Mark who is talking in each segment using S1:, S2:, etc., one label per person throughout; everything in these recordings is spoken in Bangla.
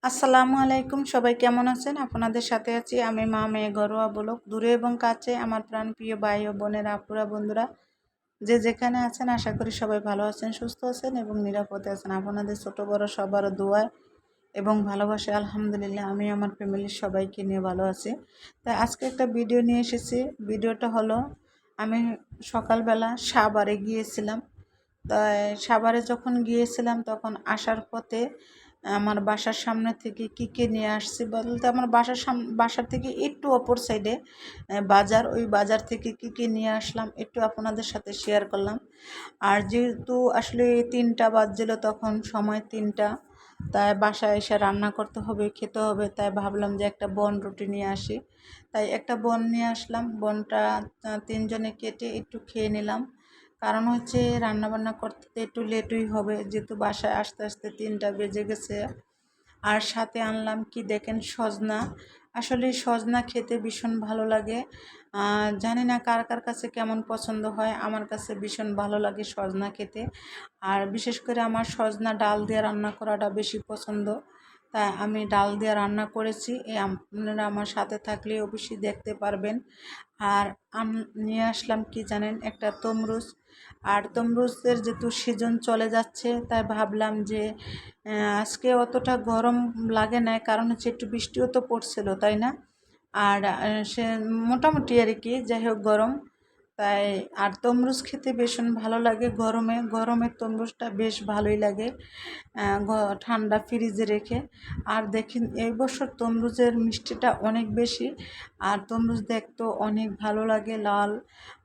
S1: আসসালামু আলাইকুম, সবাই কেমন আছেন? আপনাদের সাথে আছি আমি মা মেয়ে ঘরোয়া ব্লগ। দূরে এবং কাছে আমার প্রাণপ্রিয় ভাই ও বোনেরা, আপুরা, বন্ধুরা যে যেখানে আছেন, আশা করি সবাই ভালো আছেন, সুস্থ আছেন এবং নিরাপদে আছেন। আপনাদের ছোট বড় সবার দোয়ায় এবং ভালোবাসে আলহামদুলিল্লাহ আমি আমার ফ্যামিলির সবাইকে নিয়ে ভালো আছি। তাই আজকে একটা ভিডিও নিয়ে এসেছি। ভিডিওটা হলো, আমি সকালবেলা সাভারে গিয়েছিলাম। তাই সাভারে যখন গিয়েছিলাম তখন আসার পথে আমার বাসার সামনে থেকে কী নিয়ে আসছি বলতে, আমার বাসার থেকে একটু অপর সাইডে বাজার, ওই বাজার থেকে কী নিয়ে আসলাম একটু আপনাদের সাথে শেয়ার করলাম। আর যেহেতু আসলে 3টা বাজছিল, তখন সময় 3টা, তাই বাসায় এসে রান্না করতে হবে, খেতে হবে, তাই ভাবলাম যে একটা বন রুটি নিয়ে আসি। তাই একটা বন নিয়ে আসলাম। বনটা 3জনে কেটে একটু খেয়ে নিলাম। কারণ হচ্ছে রান্নাবান্না করতে একটু লেটই হবে, যেহেতু বাসায় আসতে আসতে 3টা বেজে গেছে। আর সাথে আনলাম কি দেখেন, সজনা। আসলে সজনা খেতে ভীষণ ভালো লাগে। জানি না কার কার কাছে কেমন পছন্দ হয়, আমার কাছে ভীষণ ভালো লাগে সজনা খেতে। আর বিশেষ করে আমার সজনা ডাল দিয়ে রান্না করাটা বেশি পছন্দ, তাই আমি ডাল দিয়ে রান্না করেছি। আপনারা আমার সাথে থাকলে অবশ্যই দেখতে পারবেন। আর নিয়ে আসলাম কি জানেন, একটা তরমুজ। আর তরমুজের যেহেতু সিজন চলে যাচ্ছে, তাই ভাবলাম যে আজকে অতটা গরম লাগে না, কারণ হচ্ছে একটু বৃষ্টিও তো পড়ছিল, তাই না? আর সে মোটামুটি আর কি, যাই হোক গরম। তাই আর তরমুজ খেতে ভীষণ ভালো লাগে গরমে। গরমের তরমুজটা বেশ ভালোই লাগে ঠান্ডা ফ্রিজে রেখে। আর দেখেন এই বছর তরমুজের মিষ্টিটা অনেক বেশি। আর তরমুজ দেখতেও অনেক ভালো লাগে, লাল।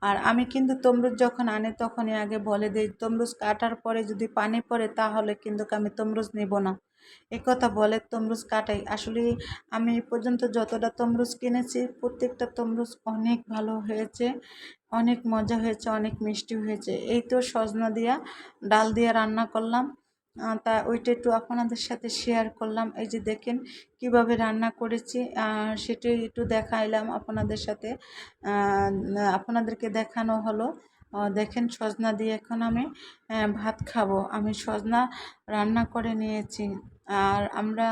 S1: আর আমি কিন্তু তরমুজ যখন আনি তখনই আগে বলে দিই, তরমুজ কাটার পরে যদি পানি পড়ে তাহলে কিন্তু আমি তরমুজ নেব না, কথা বলে তরমুজ কাটাই। আসলে আমি এই পর্যন্ত যতটা তরমুজ কিনেছি প্রত্যেকটা তরমুজ অনেক ভালো হয়েছে, অনেক মজা হয়েছে, অনেক মিষ্টি হয়েছে। এই তো সজনা দিয়া ডাল দিয়ে রান্না করলাম। তা ওইটা একটু আপনাদের সাথে শেয়ার করলাম। এই যে দেখেন কিভাবে রান্না করেছি, সেটাই একটু দেখাইলাম আপনাদের সাথে। আপনাদেরকে দেখানো হলো। দেখেন সজনা দিয়ে এখন আমি ভাত খাবো। আমি সজনা রান্না করে নিয়েছি। আর আমরা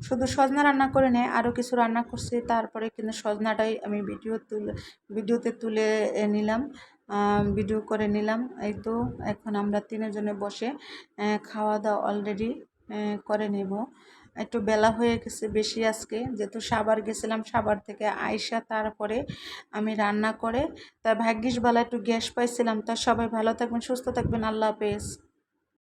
S1: শুধু সজনা রান্না করে নিয়ে আরও কিছু রান্না করছি, তারপরে কিন্তু সজনাটাই আমি ভিডিওতে তুলে নিলাম, ভিডিও করে নিলাম। এই তো এখন আমরা 3জনে বসে খাওয়া দাওয়া অলরেডি করে নেব। একটু বেলা হয়ে গেছে বেশি আজকে, যেহেতু সাভার গেছিলাম, সাভার থেকে আইসা তারপরে আমি রান্না করে, তাই ভাগ্যিস বেলা একটু গ্যাস পাইছিলাম। তা সবাই ভালো থাকবেন, সুস্থ থাকবেন, আল্লাহ হাফেজ।